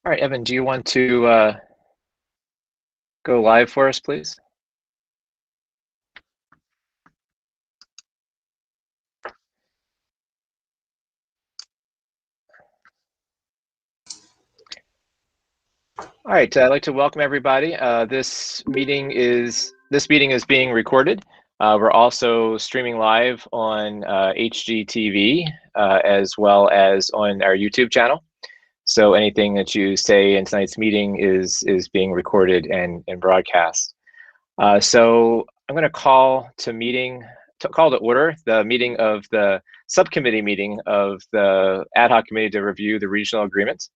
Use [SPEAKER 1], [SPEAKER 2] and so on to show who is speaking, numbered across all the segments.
[SPEAKER 1] All right, Evan, do you want to go live for us, please? All right, I'd like to welcome everybody. This meeting is being recorded. We're also streaming live on HGTV as well as on our YouTube channel. So anything that you say in tonight's meeting is being recorded and broadcast. So I'm going to call to order the meeting of the subcommittee meeting of the ad hoc committee to review the regional agreement.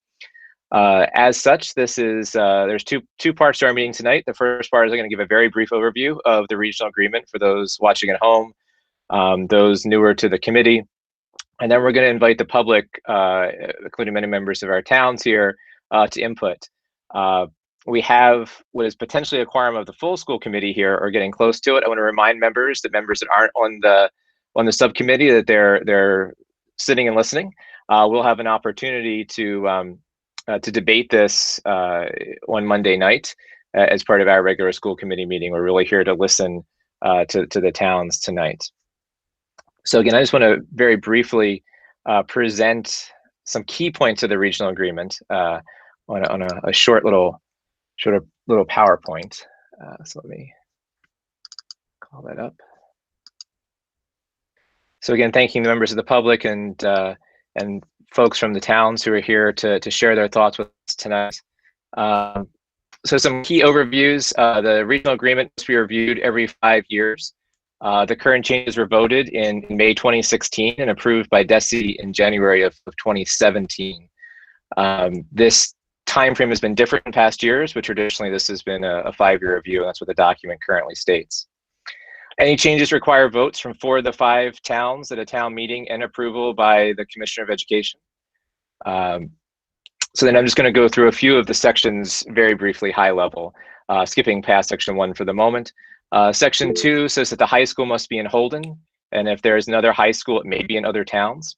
[SPEAKER 1] As such, this is there's two parts to our meeting tonight. The first part is I'm going to give a very brief overview of the regional agreement for those watching at home, those newer to the committee, and then we're going to invite the public, including many members of our towns here, to input. We have what is potentially a quorum of the full school committee here, or getting close to it. I want to remind members that aren't on the subcommittee that they're sitting and listening. We'll have an opportunity to debate this on Monday night as part of our regular school committee meeting. We're really here to listen to the towns tonight. So again, I just want to very briefly present some key points of the regional agreement on a short little PowerPoint. So let me call that up. So again, thanking the members of the public and folks from the towns who are here to share their thoughts with us tonight. So some key overviews. The regional agreement must be reviewed every 5 years. The current changes were voted in May 2016 and approved by DESI in January of 2017. This time frame has been different in past years, but traditionally this has been a 5-year review, and that's what the document currently states. Any changes require votes from 4 of the 5 towns at a town meeting and approval by the Commissioner of Education. So then I'm just going to go through a few of the sections very briefly, high level, skipping past section 1 for the moment. Section 2 says that the high school must be in Holden, and if there is another high school, it may be in other towns.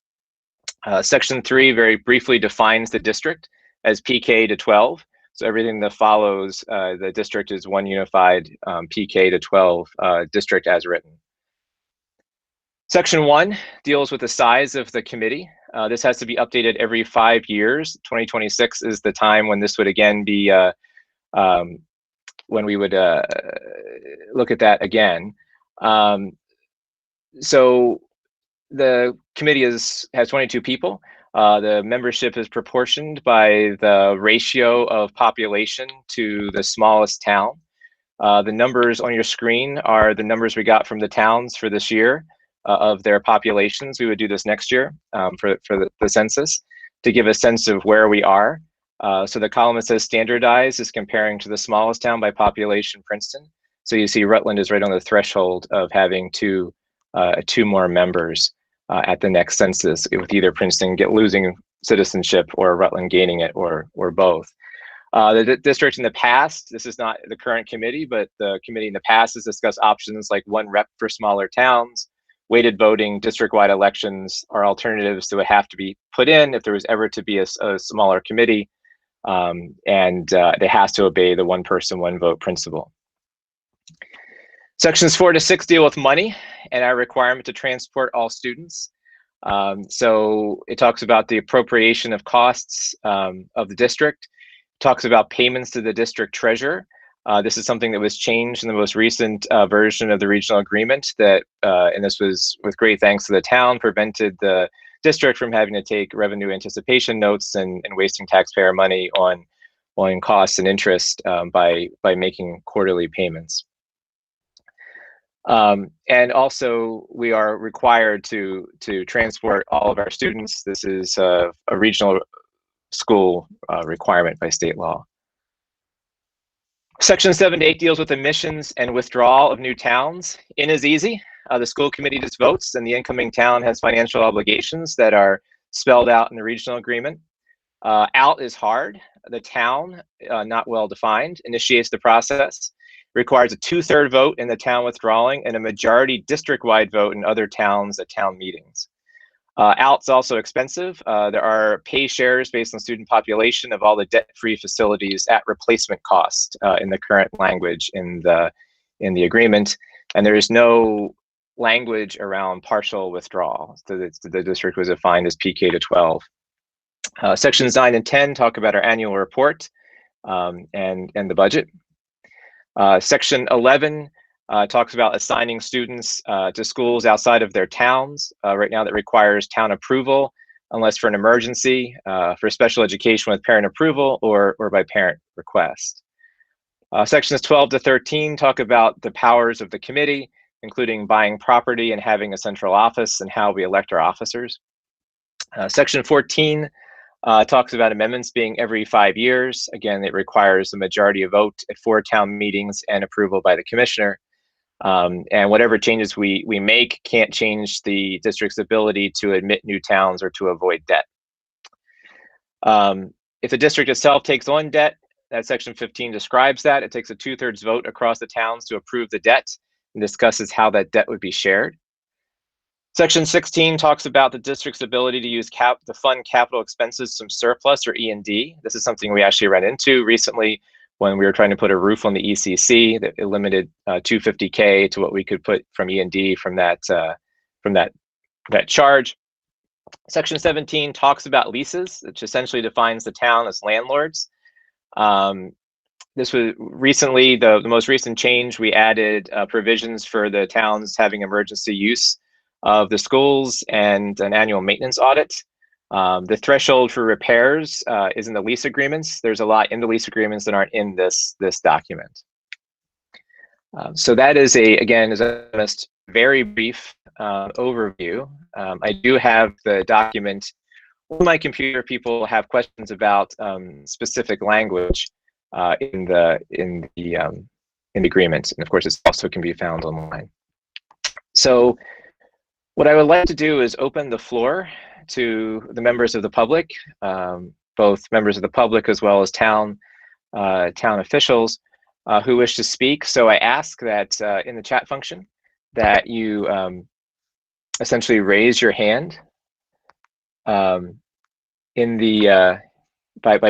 [SPEAKER 1] Section 3 very briefly defines the district as PK to 12. So everything that follows the district is one unified PK to 12 district as written. Section 1 deals with the size of the committee. This has to be updated every 5 years. 2026 is the time when this would again be when we would look at that again. So the committee has 22 people. The membership is proportioned by the ratio of population to the smallest town. The numbers on your screen are the numbers we got from the towns for this year of their populations. We would do this next year for the census to give a sense of where we are. So the column that says standardized is comparing to the smallest town by population, Princeton. So you see Rutland is right on the threshold of having two more members at the next census, with either Princeton losing citizenship or Rutland gaining it, or both. The district in the past, this is not the current committee, but the committee in the past has discussed options like 1 rep for smaller towns, weighted voting, district-wide elections are alternatives that would have to be put in if there was ever to be a smaller committee, and it has to obey the 1 person, 1 vote principle. Sections 4 to 6 deal with money and our requirement to transport all students. So it talks about the appropriation of costs of the district, talks about payments to the district treasurer. This is something that was changed in the most recent version of the regional agreement that, and this was with great thanks to the town, prevented the district from having to take revenue anticipation notes and wasting taxpayer money on costs and interest by making quarterly payments. And also, we are required to transport all of our students. This is a regional school requirement by state law. Section 7 to 8 deals with admissions and withdrawal of new towns. In is easy. The school committee just votes, and the incoming town has financial obligations that are spelled out in the regional agreement. Out is hard. The town, not well defined, initiates the process. Requires a 2/3 vote in the town withdrawing and a majority district-wide vote in other towns at town meetings. Out's also expensive. There are pay shares based on student population of all the debt-free facilities at replacement cost in the current language in the agreement, and there is no language around partial withdrawal. So the district was defined as PK to 12. Sections 9 and 10 talk about our annual report and the budget. Section 11 talks about assigning students to schools outside of their towns. Right now that requires town approval unless for an emergency, for special education with parent approval or by parent request. Sections 12 to 13 talk about the powers of the committee, including buying property and having a central office and how we elect our officers. Section 14 talks about amendments being every 5 years. Again, it requires a majority of vote at 4 town meetings and approval by the commissioner. And whatever changes we make can't change the district's ability to admit new towns or to avoid debt. If the district itself takes on debt, that section 15 describes that. It takes a 2/3 vote across the towns to approve the debt and discusses how that debt would be shared. Section 16 talks about the district's ability to use to fund capital expenses from surplus or E&D. This is something we actually ran into recently when we were trying to put a roof on the ECC. That it limited $250K to what we could put from E&D from that charge. Section 17 talks about leases, which essentially defines the town as landlords. This was recently the most recent change. We added provisions for the towns having emergency use of the schools and an annual maintenance audit. The threshold for repairs is in the lease agreements. There's a lot in the lease agreements that aren't in this document. So that is again, as a very brief overview. I do have the document on my computer. People have questions about specific language in the agreement, and of course, it also can be found online. So what I would like to do is open the floor to the members of the public, both members of the public as well as town officials who wish to speak. So I ask that in the chat function that you essentially raise your hand by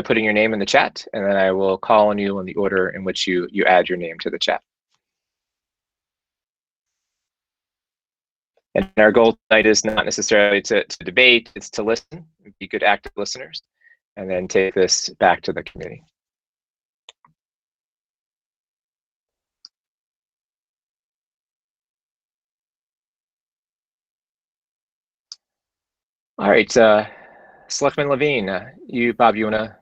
[SPEAKER 1] putting your name in the chat, and then I will call on you in the order in which you add your name to the chat. And our goal tonight is not necessarily to debate, it's to listen, be good active listeners, and then take this back to the committee. All right, Selectman Levine, Bob, you wanna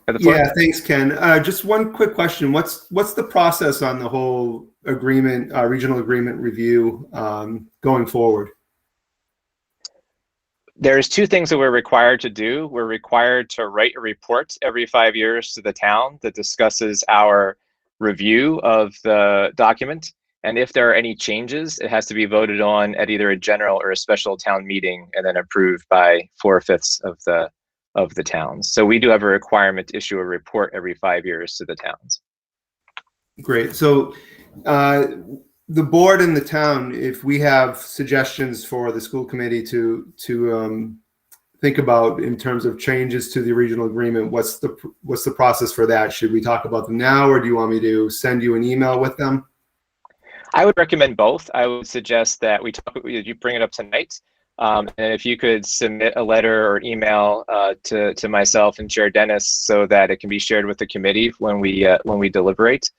[SPEAKER 1] have the floor?
[SPEAKER 2] Yeah, thanks, Ken. Just one quick question. What's the process on the whole agreement, regional agreement review going forward?
[SPEAKER 1] There's 2 things that we're required to do. We're required to write a report every 5 years to the town that discusses our review of the document. And if there are any changes, it has to be voted on at either a general or a special town meeting and then approved by 4/5 of the towns. So we do have a requirement to issue a report every 5 years to the towns.
[SPEAKER 2] Great. So the board and the town, if we have suggestions for the school committee to think about in terms of changes to the regional agreement, what's the process for that? Should we talk about them now, or do you want me to send you an email with them?
[SPEAKER 1] I would recommend both. I would suggest that you bring it up tonight. And if you could submit a letter or email to myself and Chair Dennis so that it can be shared with the committee when we deliberate,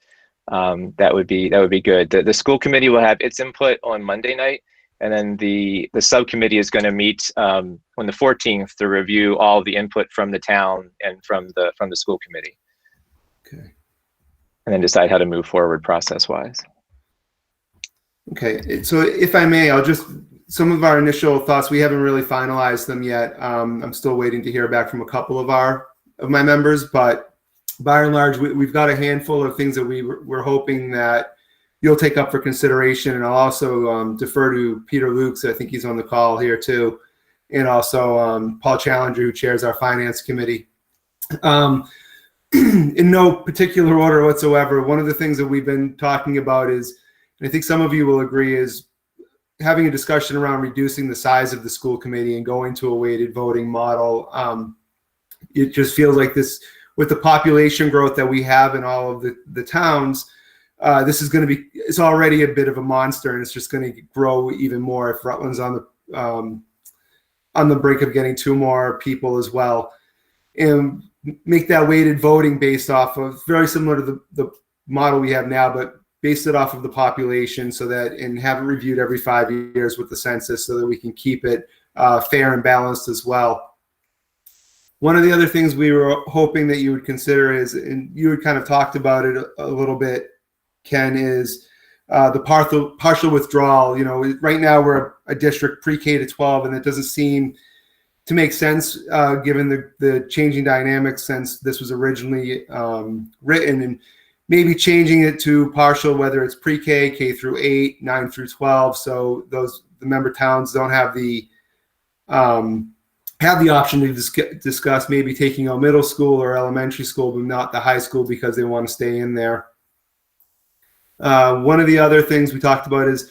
[SPEAKER 1] that would be good. The school committee will have its input on Monday night, and then the subcommittee is going to meet on the 14th to review all of the input from the town and from the school committee.
[SPEAKER 2] Okay.
[SPEAKER 1] And then decide how to move forward process-wise.
[SPEAKER 2] Okay, so if I may, some of our initial thoughts, we haven't really finalized them yet. I'm still waiting to hear back from a couple of my members, but by and large, we've got a handful of things that we're hoping that you'll take up for consideration. And I'll also defer to Peter Lukes. I think he's on the call here too. And also Paul Challenger, who chairs our finance committee. In no particular order whatsoever, one of the things that we've been talking about is, and I think some of you will agree, is having a discussion around reducing the size of the school committee and going to a weighted voting model. It just feels like this, with the population growth that we have in all of the towns, this is going to be, it's already a bit of a monster, and it's just going to grow even more if Rutland's on the brink of getting 2 more people as well. And make that weighted voting based off of, very similar to the model we have now, but base it off of the population, so that, and have it reviewed every 5 years with the census, so that we can keep it fair and balanced as well. One of the other things we were hoping that you would consider is, and you had kind of talked about it a little bit, Ken, is the partial withdrawal. You know, right now we're a district pre-K to 12, and it doesn't seem to make sense given the changing dynamics since this was originally written, and maybe changing it to partial, whether it's pre-K, K through 8, 9 through 12, so the member towns don't have the option to discuss maybe taking out middle school or elementary school, but not the high school, because they want to stay in there. One of the other things we talked about is,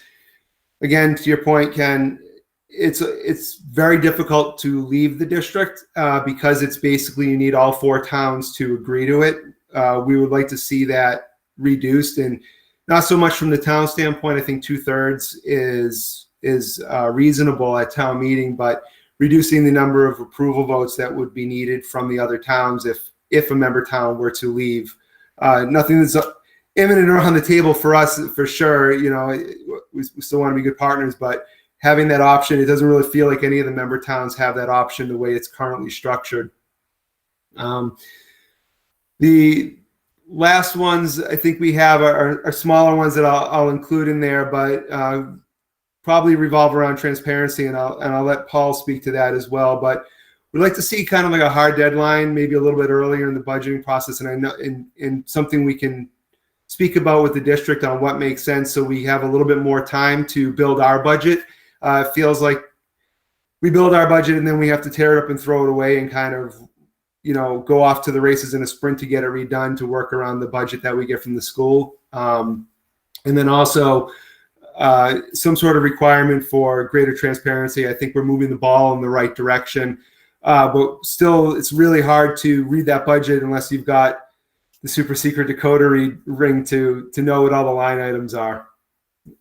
[SPEAKER 2] again, to your point, Ken, it's very difficult to leave the district because it's basically, you need all 4 towns to agree to it. We would like to see that reduced, and not so much from the town standpoint. I think 2/3 is reasonable at town meeting, but reducing the number of approval votes that would be needed from the other towns if a member town were to leave. Nothing that's imminent or on the table for us, for sure. You know, we still want to be good partners, but having that option, it doesn't really feel like any of the member towns have that option the way it's currently structured. The last ones I think we have are smaller ones that I'll include in there, but probably revolve around transparency, and I'll let Paul speak to that as well. But we'd like to see kind of like a hard deadline, maybe a little bit earlier in the budgeting process, and I know in something we can speak about with the district on what makes sense, so we have a little bit more time to build our budget. It feels like we build our budget and then we have to tear it up and throw it away and kind of, you know, go off to the races in a sprint to get it redone, to work around the budget that we get from the school. And then also some sort of requirement for greater transparency. I think we're moving the ball in the right direction, but still it's really hard to read that budget unless you've got the super secret decoder ring to know what all the line items are.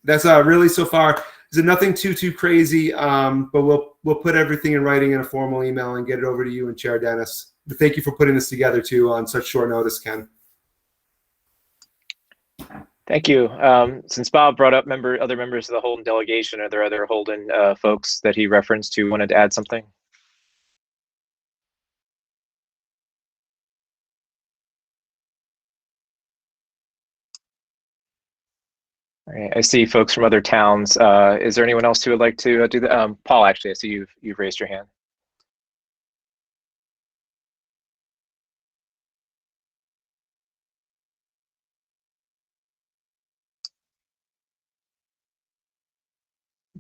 [SPEAKER 2] That's really, so far, is it nothing too crazy, but we'll put everything in writing in a formal email and get it over to you and Chair Dennis. But thank you for putting this together too on such short notice, Ken.
[SPEAKER 1] Thank you. Since Bob brought up other members of the Holden delegation, are there other Holden folks that he referenced who wanted to add something? All right, I see folks from other towns. Is there anyone else who would like to do that? Paul, actually, I see you've raised your hand.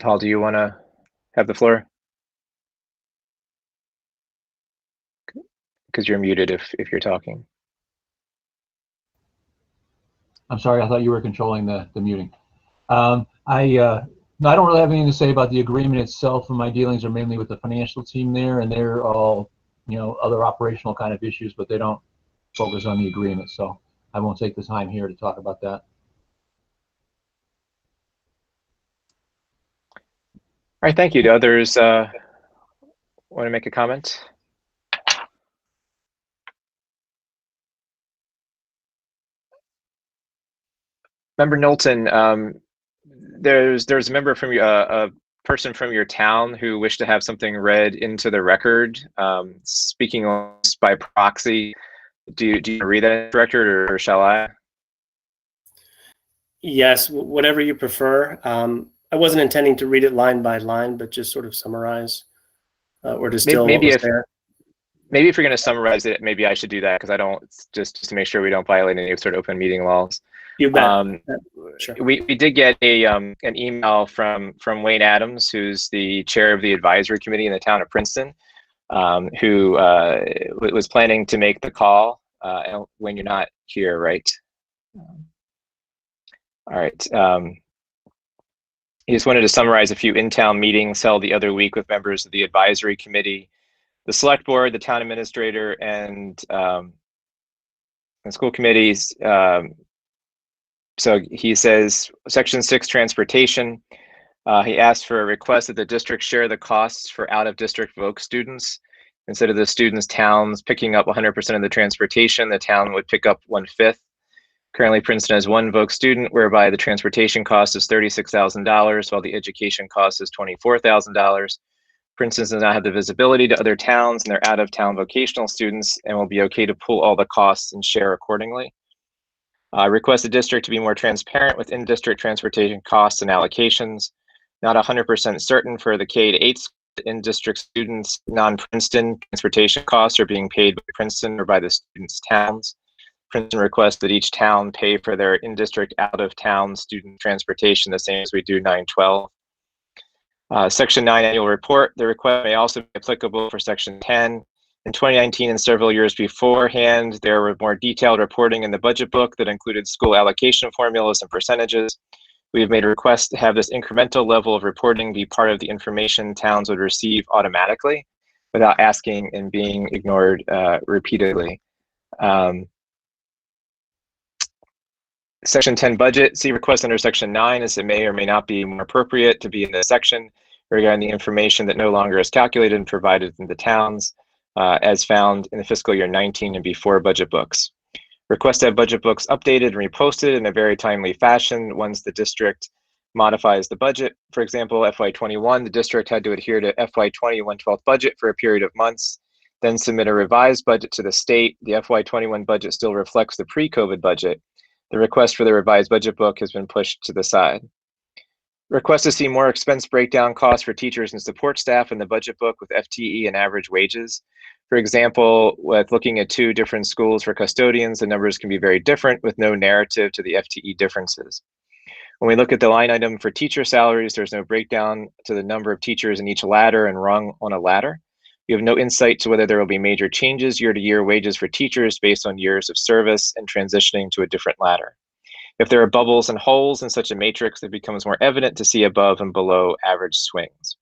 [SPEAKER 1] Paul, do you want to have the floor? Because you're muted if you're talking.
[SPEAKER 3] I'm sorry, I thought you were controlling the muting. No, I don't really have anything to say about the agreement itself, and my dealings are mainly with the financial team there, and they're all, you know, other operational kind of issues, but they don't focus on the agreement, so I won't take the time here to talk about that.
[SPEAKER 1] All right, thank you. Do others want to make a comment? Member Knowlton, there's a member from a person from your town who wished to have something read into the record. Speaking by proxy, do you read that, Director, or shall I?
[SPEAKER 4] Yes, whatever you prefer. I wasn't intending to read it line by line, but just sort of summarize or distill what was there.
[SPEAKER 1] Maybe if you're going to summarize it, maybe I should do that, because I don't, just to make sure we don't violate any sort of open meeting laws.
[SPEAKER 4] You bet. Sure.
[SPEAKER 1] We did get an email from Wayne Adams, who's the chair of the advisory committee in the town of Princeton, who was planning to make the call when you're not here, right? All right. he just wanted to summarize a few in-town meetings held the other week with members of the advisory committee, the select board, the town administrator, and school committees. So he says, Section 6, transportation. He asked for a request that the district share the costs for out-of-district VOC students. Instead of the students' towns picking up 100% of the transportation, the town would pick up 1/5. Currently, Princeton has one VOC student, whereby the transportation cost is $36,000, while the education cost is $24,000. Princeton does not have the visibility to other towns and their out-of-town vocational students, and will be okay to pool all the costs and share accordingly. Request the district to be more transparent with in-district transportation costs and allocations. Not 100% certain for the K-8 in-district students, non-Princeton transportation costs are being paid by Princeton or by the students' towns. Princeton requests that each town pay for their in-district, out-of-town student transportation the same as we do 912. Section 9 annual report. The request may also be applicable for Section 10. In 2019 and several years beforehand, there were more detailed reporting in the budget book that included school allocation formulas and percentages. We have made a request to have this incremental level of reporting be part of the information towns would receive automatically without asking and being ignored repeatedly. Section 10 budget, see request under Section 9, as it may or may not be more appropriate to be in this section regarding the information that no longer is calculated and provided in the towns as found in the fiscal year 19 and before budget books. Request to have budget books updated and reposted in a very timely fashion once the district modifies the budget. For example, FY21, the district had to adhere to FY21 12th budget for a period of months, then submit a revised budget to the state. The FY21 budget still reflects the pre-COVID budget. The request for the revised budget book has been pushed to the side. Request to see more expense breakdown costs for teachers and support staff in the budget book with FTE and average wages. For example, with looking at 2 different schools for custodians, the numbers can be very different with no narrative to the FTE differences. When we look at the line item for teacher salaries, there's no breakdown to the number of teachers in each ladder and rung on a ladder. You have no insight to whether there will be major changes year-to-year wages for teachers based on years of service and transitioning to a different ladder. If there are bubbles and holes in such a matrix, it becomes more evident to see above and below average swings.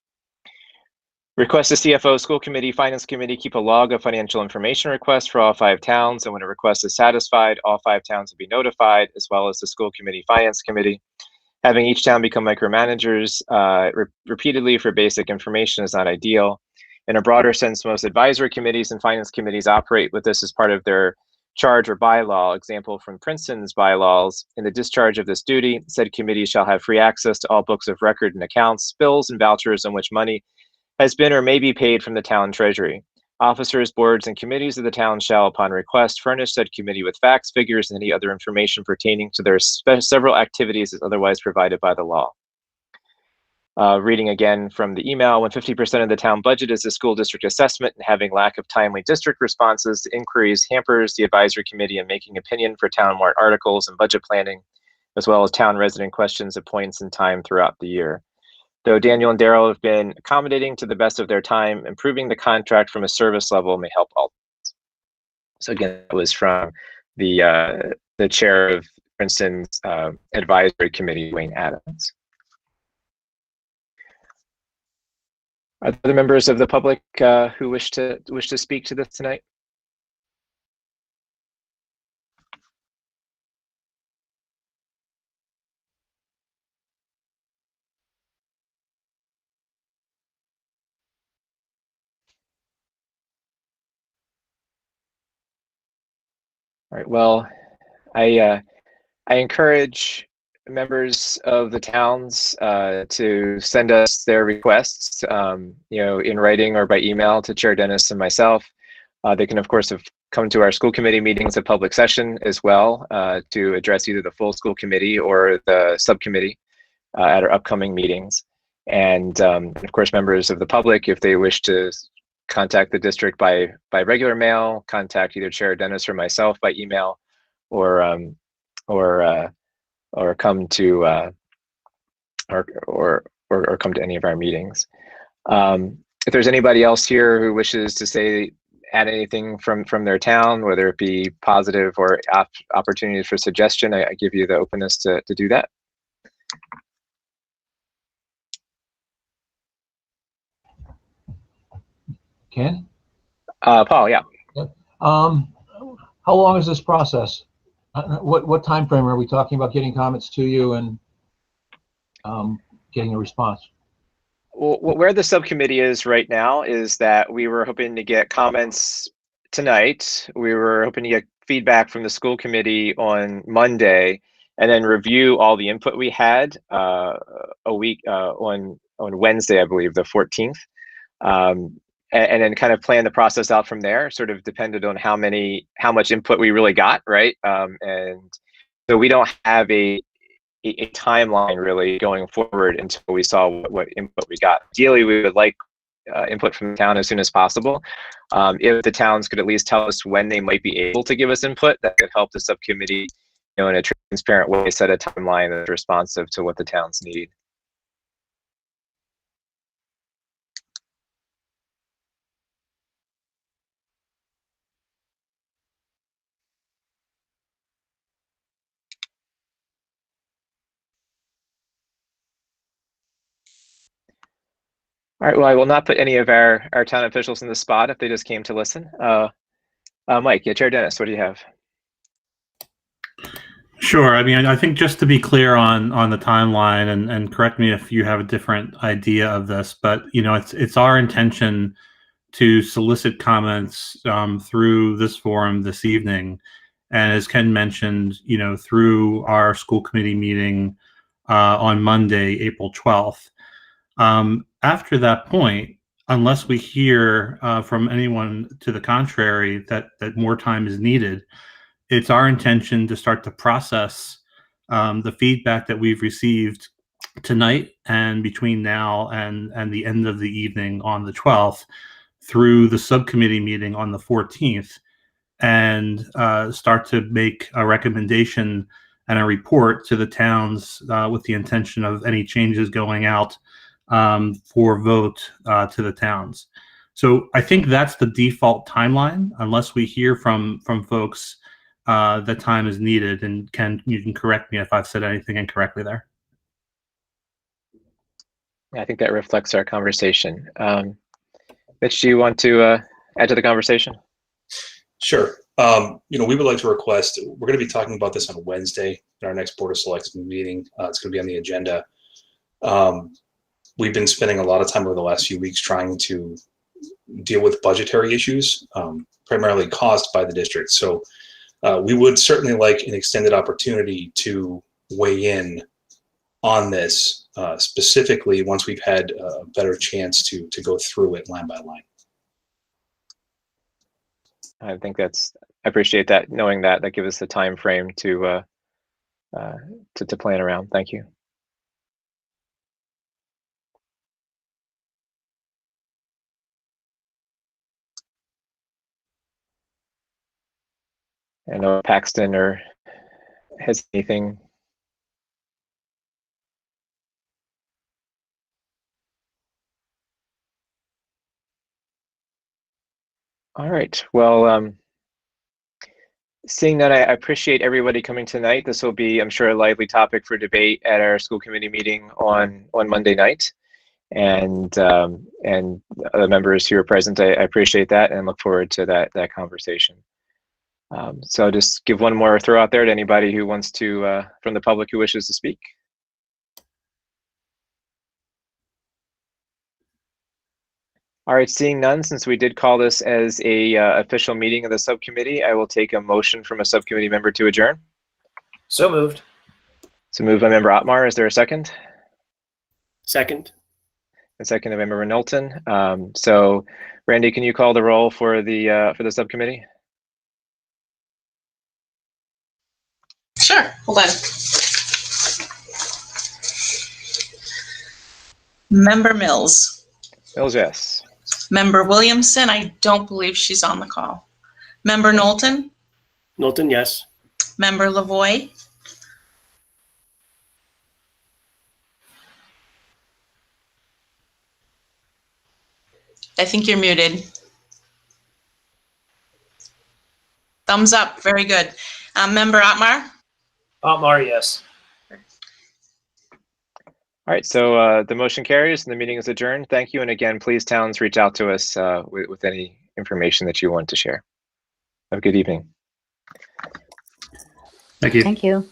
[SPEAKER 1] Request the CFO, school committee, finance committee keep a log of financial information requests for all 5 towns, and when a request is satisfied, all 5 towns will be notified, as well as the school committee, finance committee. Having each town become micromanagers repeatedly for basic information is not ideal. In a broader sense, most advisory committees and finance committees operate with this as part of their charge or bylaw. Example from Princeton's bylaws: in the discharge of this duty, said committee shall have free access to all books of record and accounts, bills, and vouchers on which money has been or may be paid from the town treasury. Officers, boards, and committees of the town shall, upon request, furnish said committee with facts, figures, and any other information pertaining to their several activities as otherwise provided by the law. Reading again from the email, when 50% of the town budget is the school district assessment, and having lack of timely district responses to inquiries hampers the advisory committee in making opinion for town warrant articles and budget planning, as well as town resident questions at points in time throughout the year. Though Daniel and Daryl have been accommodating to the best of their time, improving the contract from a service level may help all. So again, that was from the chair of Princeton's advisory committee, Wayne Adams. Are there other members of the public who wish to speak to this tonight? All right. Well, I encourage members of the towns to send us their requests, in writing or by email to Chair Dennis and myself. They can, of course, have come to our school committee meetings at public session as well to address either the full school committee or the subcommittee at our upcoming meetings. And of course, members of the public, if they wish to contact the district by regular mail, contact either Chair Dennis or myself by email, or come to or come to any of our meetings. If there's anybody else here who wishes to add anything from their town, whether it be positive or opportunities for suggestion, I give you the openness to do that.
[SPEAKER 3] Ken?
[SPEAKER 1] Paul, yeah.
[SPEAKER 3] Um, how long is this process? What time frame are we talking about getting comments to you and getting a response?
[SPEAKER 1] Well, where the subcommittee is right now is that we were hoping to get comments tonight. We were hoping to get feedback from the school committee on Monday, and then review all the input we had a week on Wednesday, I believe, the 14th. And then kind of plan the process out from there, sort of depended on how much input we really got, right? And so we don't have a timeline really going forward until we saw what input we got. Ideally, we would like input from the town as soon as possible. If the towns could at least tell us when they might be able to give us input, that could help the subcommittee, in a transparent way, set a timeline that's responsive to what the towns need. All right, well, I will not put any of our town officials in the spot if they just came to listen. Mike, yeah, Chair Dennis, what do you have?
[SPEAKER 5] Sure. I mean, I think just to be clear on the timeline, and correct me if you have a different idea of this, but it's our intention to solicit comments through this forum this evening, and as Ken mentioned, through our school committee meeting on Monday, April 12th. After that point, unless we hear from anyone to the contrary that more time is needed, it's our intention to start to process the feedback that we've received tonight and between now and the end of the evening on the 12th through the subcommittee meeting on the 14th, and start to make a recommendation and a report to the towns with the intention of any changes going out for vote to the towns. So I think that's the default timeline, unless we hear from folks that time is needed. And Ken, you can correct me if I've said anything incorrectly there.
[SPEAKER 1] I think that reflects our conversation. Mitch, do you want to add to the conversation?
[SPEAKER 6] Sure. We would like to request, we're going to be talking about this on Wednesday in our next Board of Selectmen meeting. It's going to be on the agenda. We've been spending a lot of time over the last few weeks trying to deal with budgetary issues, primarily caused by the district. So we would certainly like an extended opportunity to weigh in on this, specifically once we've had a better chance to go through it line by line.
[SPEAKER 1] I think I appreciate that, knowing that gives us the time frame to plan around. Thank you. I know Paxton has anything. All right. Well, seeing that, I appreciate everybody coming tonight. This will be, I'm sure, a lively topic for debate at our school committee meeting on Monday night. And the members who are present, I appreciate that and look forward to that conversation. So I'll just give one more throw out there to anybody who wants to, from the public who wishes to speak. All right, seeing none, since we did call this as a official meeting of the subcommittee, I will take a motion from a subcommittee member to adjourn.
[SPEAKER 4] So moved.
[SPEAKER 1] So moved by member Otmar. Is there a second?
[SPEAKER 4] Second.
[SPEAKER 1] A second by member Knowlton. So Randy, can you call the roll for the subcommittee?
[SPEAKER 7] Sure, hold on. Member Mills.
[SPEAKER 1] Mills, yes.
[SPEAKER 7] Member Williamson, I don't believe she's on the call. Member Knowlton.
[SPEAKER 4] Knowlton, yes.
[SPEAKER 7] Member Lavoie. I think you're muted. Thumbs up, very good. Member Otmar.
[SPEAKER 4] Otmar, yes.
[SPEAKER 1] All right, so the motion carries and the meeting is adjourned. Thank you. And again, please, towns, reach out to us with any information that you want to share. Have a good evening.
[SPEAKER 5] Thank you.
[SPEAKER 8] Thank you.